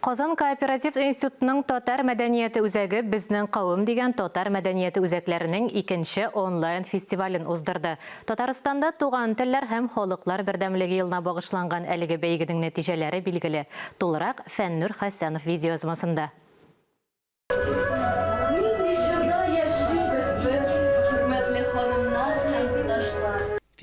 Казан кооператив институтының татар мәдәнияты үзәге безнең кавым дигән татар мәдәнияты үзәкләренең икенче онлайн фестивален уздырды. Татарстанда туган телләр һәм халыклар бердәмлеге елына багышланган әлеге бәйгенең нәтиҗәләре билгеле. Тулырак Фәннур Хәсәнов видеоязмасында.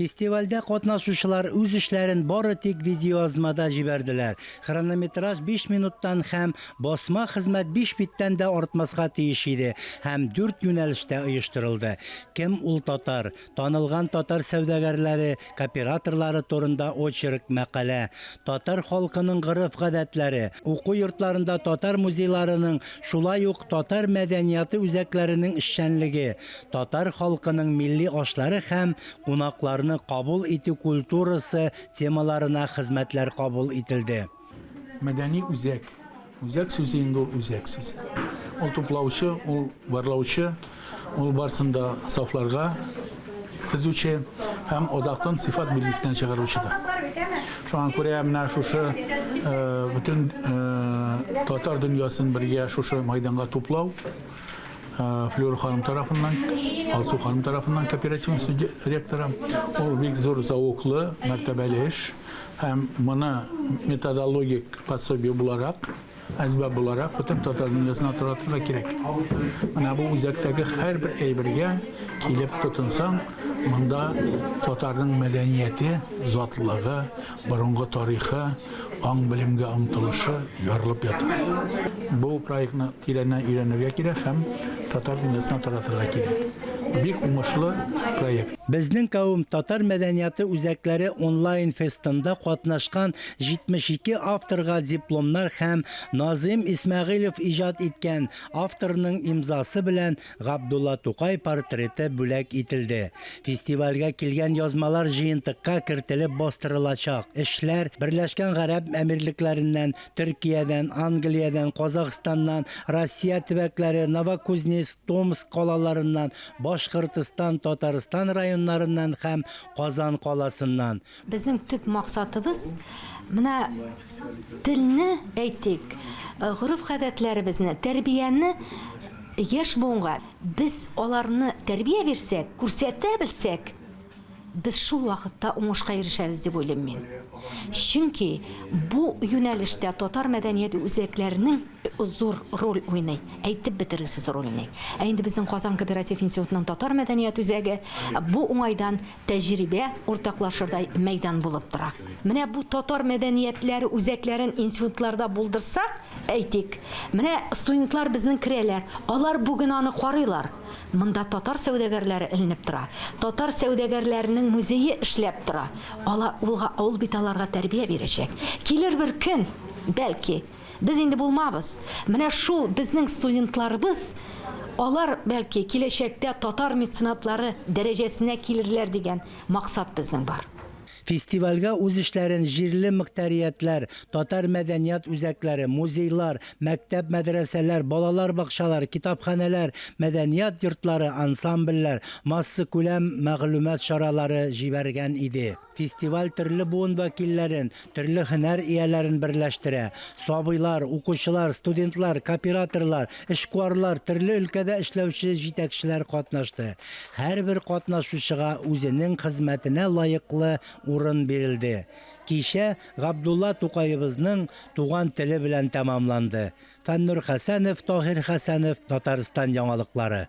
Фестивальдә катнашучылар үз эшләрен бары тик видеоязмада җибәрделәр. Хронометраж 5 минуттан һәм басма хезмәт 5 биттән дә артмаска тиеш иде һәм 4 юнәлештә оештырылды. Кем ул татар? Танылган татар сәүдәгәрләре, кооператорлары турында очерк мәкалә, татар халкының гырыф-гадәтләре, уку йортларында татар музейларының, шулай ук татар мәдәнияты үзәкләренең эшчәнлеге, татар халкының милли ашлары һәм кунаклар кабул итү культурасы темаларына хезмәтләр кабул итилде. Мәдәни үзәк. Үзәк сүзе инде ул үзәк сүзе. Ул туплаучы, ул барлаучы, ул барсында сафларга төзүче һәм озактан сыйфат билгесенә чыгаручыдыр. Шуңа күрә менә шушы бөтен татар дөньясын бергә шушы мәйданга туплау Флюр ханым тарафынан, Алсу ханым тарафынан кооператив директоры, ул бик зур зауыклы, мәртәбәле эш һәм моны методологик пособие буларак, әзбәп буларак бөтен татар дөньясына таратырга кирәк. Менә бу үзәктәге һәрбер әйбергә килеп тотынсаң, монда татарның мәдәнияте, затлыгы, борынгы тарихы, аң белемгә омтылышы ярылып ята. Бу проектны тирәннән өйрәнергә кирәк һәм татар дөньясына таратырга кирәк. Бик уңышлы проект. Безнең кавым татар мәдәнияты үзәкләре онлайн фестында катнашкан 72 авторга дипломнар һәм Назым Исмәгыйлев иҗат иткән авторның имзасы белән Габдулла Тукай портреты бүләк ителде. Фестивальгә килгән язмалар җыентыкка кертелеп бастырылачак. Эшләр Берләшкән Гарәп Әмирлекләреннән, Төркиядән, Англиядән, Казакъстаннан, Россия төбәкләре, Новокузнецк, Томск калаларыннан, Башкортстан, Татарстан районнарыннан һәм Казан каласыннан. Безнең төп максатыбыз менә телне әйтик, гырыф-гадәтләребезне, тәрбияне яшь буынга без аларны тәрбия бирсәк, күрсәтә белсәк, без шул вакытта уңышка ирешәбез дип уйлыйм мин. Чөнки бу юнәлештә татар мәдәнияте үзәкләренең зур роль уйный. Әйтеп бетергесез роль уйный. Ә инде безнең Казан кооператив институтының татар мәдәнияте үзәге бу уңайдан тәҗрибә уртаклашырдай мәйдан булып тора. Менә бу татар мәдәниятләре үзәкләрен институтларда булдырсак, әйтик, менә студентлар безнең керәләр. Алар бүген аны карыйлар. Монда татар сәүдәгәрләре эленеп тора. Татар сәүдәгәрләренең музее эшләп тора. Ул бит аларга тәрбия бирәчәк. Килер бер көн, бәлки, без инде булмабыз. Менә шул безнең студентларыбыз, алар бәлки киләчәктә татар меценатлары дәрәҗәсенә килерләр дигән максат безнең бар. Фестивальгә үз эшләрен җирле мөхтәриятләр, татар мәдәният үзәкләре, музейлар, мәктәп, мәдрәсәләр, балалар бакчалары, китапханәләр, мәдәният йортлары, ансамбльләр, масса күләм мәгълүмат чаралары җибәргән иде. Фестиваль төрле буын вәкилләрен, төрле һөнәр ияләрен берләштерә. Сабыйлар, укучылар, студентлар, кооператорлар, эшкуарлар, төрле өлкәдә эшләүче җитәкчеләр катнашты. Һәрбер катнашучыга үзенең хезмәтенә лаеклы урын бирелде. Кичә Габдулла Тукайыбызның туган теле белән тәмамланды. Фәннур Хәсәнов, Таһир Хәсәнов, Татарстан яңалыклары.